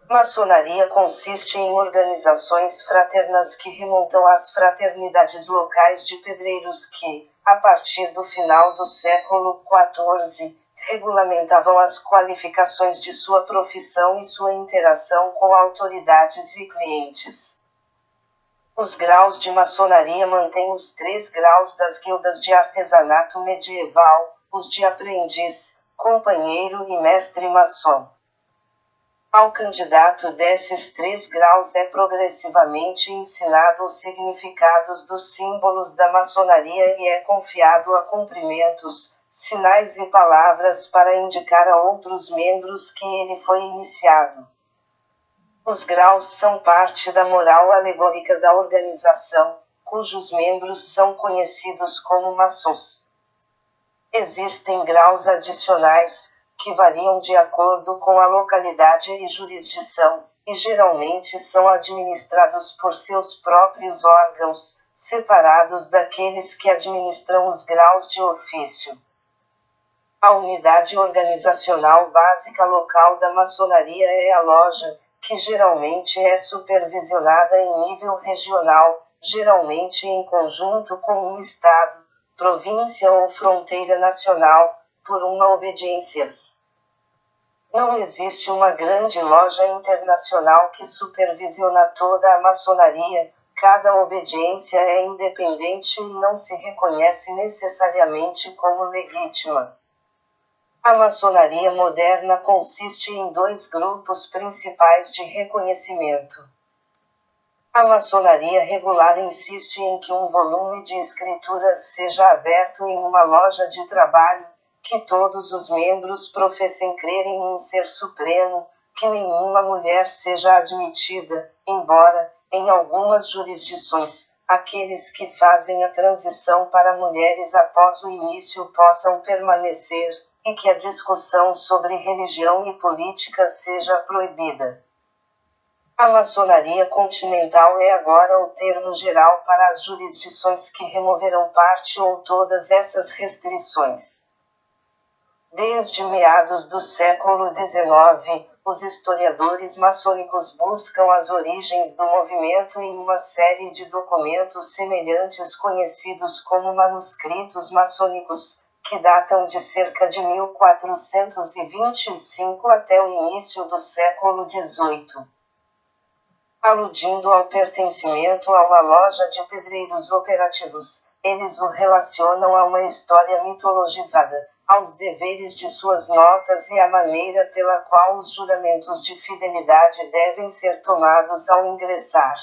Maçonaria consiste em organizações fraternas que remontam às fraternidades locais de pedreiros que, a partir do final do século XIV, regulamentavam as qualificações de sua profissão e sua interação com autoridades e clientes. Os graus de maçonaria mantêm os 3 graus das guildas de artesanato medieval, os de aprendiz, companheiro e mestre maçom. Ao candidato desses 3 graus é progressivamente ensinado os significados dos símbolos da maçonaria e é confiado a cumprimentos, sinais e palavras para indicar a outros membros que ele foi iniciado. Os graus são parte da moral alegórica da organização, cujos membros são conhecidos como maçons. Existem graus adicionais, que variam de acordo com a localidade e jurisdição, e geralmente são administrados por seus próprios órgãos, separados daqueles que administram os graus de ofício. A unidade organizacional básica local da maçonaria é a loja, que geralmente é supervisionada em nível regional, geralmente em conjunto com um estado, província ou fronteira nacional, por uma obediência. Não existe uma grande loja internacional que supervisiona toda a maçonaria, cada obediência é independente e não se reconhece necessariamente como legítima. A maçonaria moderna consiste em 2 grupos principais de reconhecimento. A maçonaria regular insiste em que um volume de escrituras seja aberto em uma loja de trabalho, que todos os membros professem crer em um ser supremo, que nenhuma mulher seja admitida, embora, em algumas jurisdições, aqueles que fazem a transição para mulheres após o início possam permanecer, e que a discussão sobre religião e política seja proibida. A maçonaria continental é agora o termo geral para as jurisdições que removerão parte ou todas essas restrições. Desde meados do século XIX, os historiadores maçônicos buscam as origens do movimento em uma série de documentos semelhantes conhecidos como manuscritos maçônicos, que datam de cerca de 1425 até o início do século XVIII. Aludindo ao pertencimento a uma loja de pedreiros operativos, eles o relacionam a uma história mitologizada, aos deveres de suas notas e à maneira pela qual os juramentos de fidelidade devem ser tomados ao ingressar.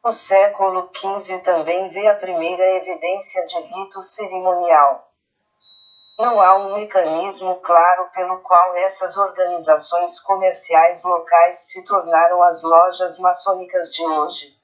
O século XV também vê a primeira evidência de rito cerimonial. Não há um mecanismo claro pelo qual essas organizações comerciais locais se tornaram as lojas maçônicas de hoje.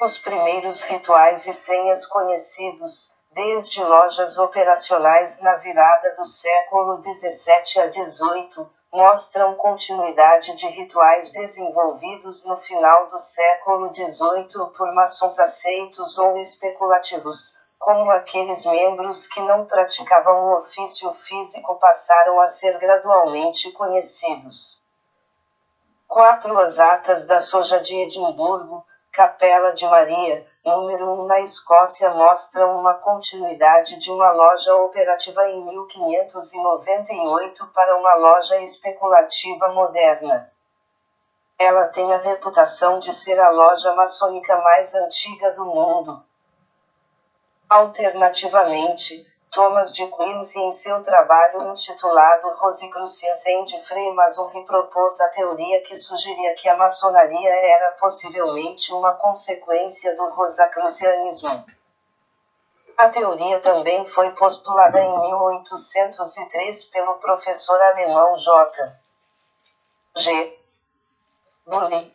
Os primeiros rituais e senhas conhecidos, desde lojas operacionais na virada do século XVII a XVIII, mostram continuidade de rituais desenvolvidos no final do século XVIII por maçons aceitos ou especulativos, como aqueles membros que não praticavam o ofício físico passaram a ser gradualmente conhecidos. 4. As atas da Soja de Edimburgo, Capela de Maria, número 1 na Escócia mostram uma continuidade de uma loja operativa em 1598 para uma loja especulativa moderna. Ela tem a reputação de ser a loja maçônica mais antiga do mundo. Alternativamente, Thomas de Quincy em seu trabalho intitulado Rosicrucians and Freemasonry propôs a teoria que sugeria que a maçonaria era possivelmente uma consequência do rosacrucianismo. A teoria também foi postulada em 1803 pelo professor alemão J. G. Bully.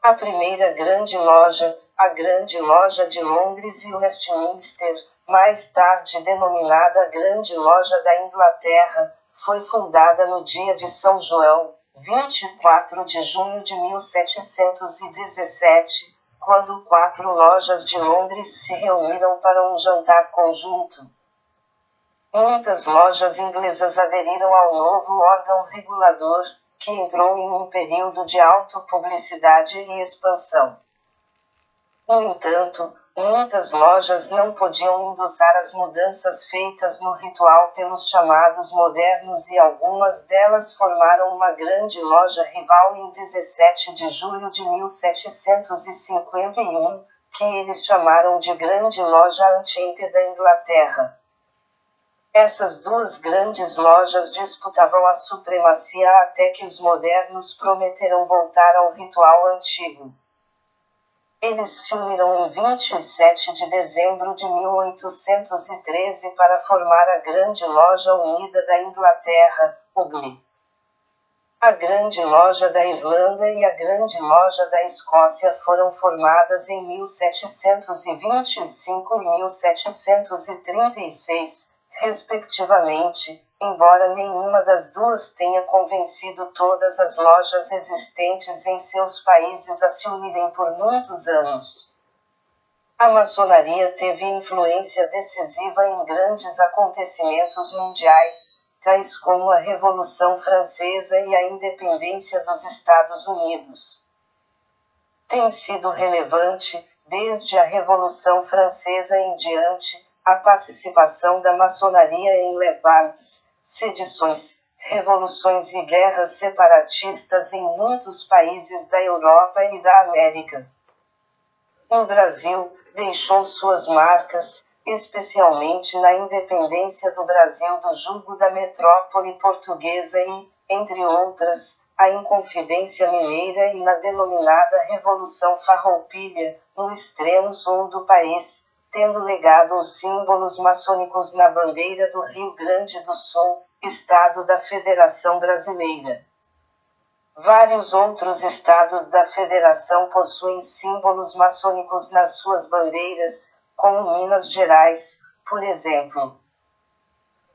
A primeira grande loja, a Grande Loja de Londres e Westminster, mais tarde denominada Grande Loja da Inglaterra, foi fundada no dia de São João, 24 de junho de 1717, quando 4 lojas de Londres se reuniram para um jantar conjunto. Muitas lojas inglesas aderiram ao novo órgão regulador, que entrou em um período de autopublicidade e expansão. No entanto, muitas lojas não podiam endossar as mudanças feitas no ritual pelos chamados modernos e algumas delas formaram uma grande loja rival em 17 de julho de 1751, que eles chamaram de Grande Loja Antinte da Inglaterra. Essas duas grandes lojas disputavam a supremacia até que os modernos prometeram voltar ao ritual antigo. Eles se uniram em 27 de dezembro de 1813 para formar a Grande Loja Unida da Inglaterra, UGLI. A Grande Loja da Irlanda e a Grande Loja da Escócia foram formadas em 1725 e 1736, respectivamente, embora nenhuma das duas tenha convencido todas as lojas existentes em seus países a se unirem por muitos anos. A maçonaria teve influência decisiva em grandes acontecimentos mundiais, tais como a Revolução Francesa e a independência dos Estados Unidos. Tem sido relevante, desde a Revolução Francesa em diante, a participação da maçonaria em levantes, sedições, revoluções e guerras separatistas em muitos países da Europa e da América. No Brasil, deixou suas marcas, especialmente na independência do Brasil do jugo da metrópole portuguesa e, entre outras, a Inconfidência Mineira e na denominada Revolução Farroupilha, no extremo sul do país, tendo legado os símbolos maçônicos na bandeira do Rio Grande do Sul, estado da Federação Brasileira. Vários outros estados da Federação possuem símbolos maçônicos nas suas bandeiras, como Minas Gerais, por exemplo.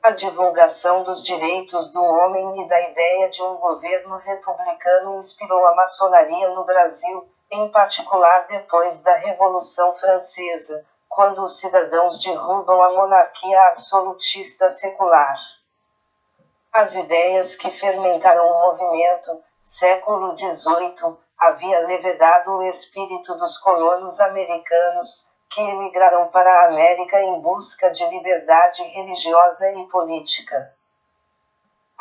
A divulgação dos direitos do homem e da ideia de um governo republicano inspirou a maçonaria no Brasil, em particular depois da Revolução Francesa, quando os cidadãos derrubam a monarquia absolutista secular. As ideias que fermentaram o movimento, século XVIII, havia levedado o espírito dos colonos americanos, que emigraram para a América em busca de liberdade religiosa e política.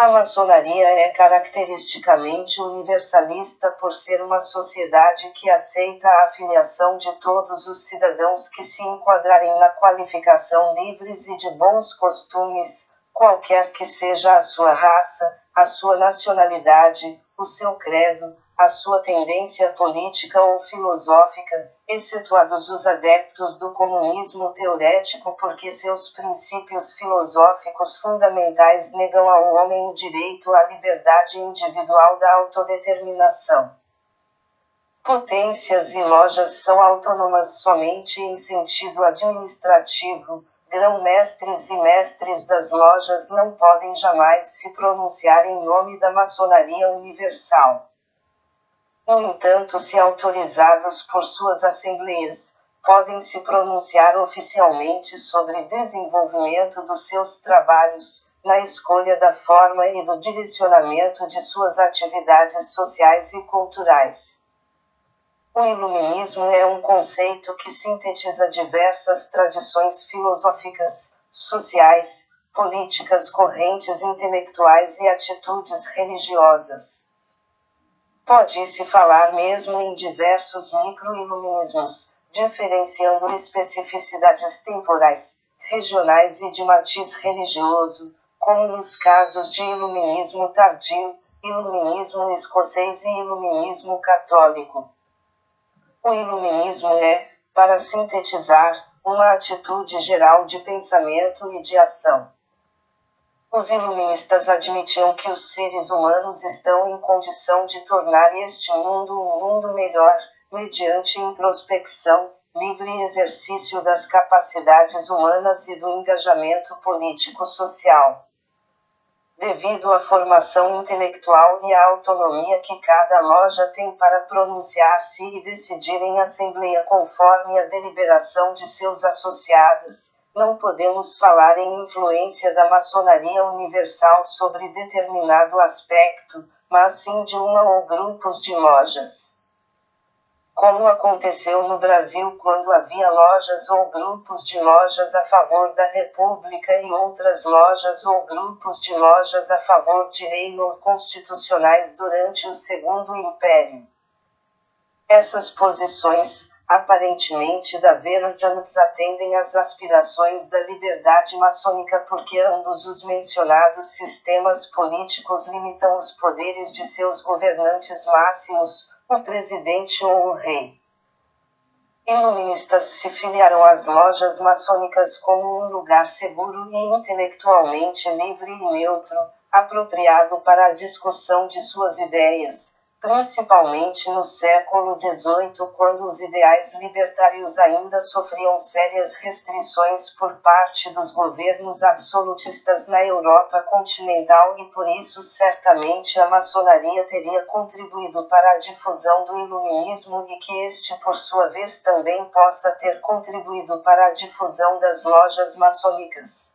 A maçonaria é caracteristicamente universalista por ser uma sociedade que aceita a afiliação de todos os cidadãos que se enquadrarem na qualificação livres e de bons costumes, qualquer que seja a sua raça, a sua nacionalidade, o seu credo, a sua tendência política ou filosófica, excetuados os adeptos do comunismo teorético porque seus princípios filosóficos fundamentais negam ao homem o direito à liberdade individual da autodeterminação. Potências e lojas são autônomas somente em sentido administrativo. Grão-mestres e mestres das lojas não podem jamais se pronunciar em nome da maçonaria universal. No entanto, se autorizados por suas assembleias, podem se pronunciar oficialmente sobre desenvolvimento dos seus trabalhos, na escolha da forma e do direcionamento de suas atividades sociais e culturais. O iluminismo é um conceito que sintetiza diversas tradições filosóficas, sociais, políticas, correntes intelectuais e atitudes religiosas. Pode-se falar mesmo em diversos micro-iluminismos, diferenciando especificidades temporais, regionais e de matiz religioso, como nos casos de iluminismo tardio, iluminismo escocês e iluminismo católico. O iluminismo é, para sintetizar, uma atitude geral de pensamento e de ação. Os iluministas admitiam que os seres humanos estão em condição de tornar este mundo um mundo melhor, mediante introspecção, livre exercício das capacidades humanas e do engajamento político-social. Devido à formação intelectual e à autonomia que cada loja tem para pronunciar-se e decidir em assembleia conforme a deliberação de seus associados, não podemos falar em influência da maçonaria universal sobre determinado aspecto, mas sim de uma ou grupos de lojas. Como aconteceu no Brasil quando havia lojas ou grupos de lojas a favor da República e outras lojas ou grupos de lojas a favor de reinos constitucionais durante o Segundo Império. Essas posições, aparentemente divergentes, atendem às aspirações da liberdade maçônica porque ambos os mencionados sistemas políticos limitam os poderes de seus governantes máximos, o presidente ou o rei. Iluministas se filiaram às lojas maçônicas como um lugar seguro e intelectualmente livre e neutro, apropriado para a discussão de suas ideias, principalmente no século XVIII, quando os ideais libertários ainda sofriam sérias restrições por parte dos governos absolutistas na Europa continental, e por isso certamente a maçonaria teria contribuído para a difusão do iluminismo e que este por sua vez também possa ter contribuído para a difusão das lojas maçônicas.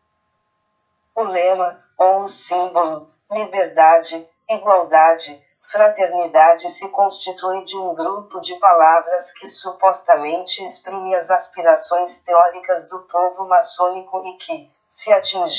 O lema, ou o símbolo, liberdade, igualdade, fraternidade se constitui de um grupo de palavras que supostamente exprime as aspirações teóricas do povo maçônico e que, se atingir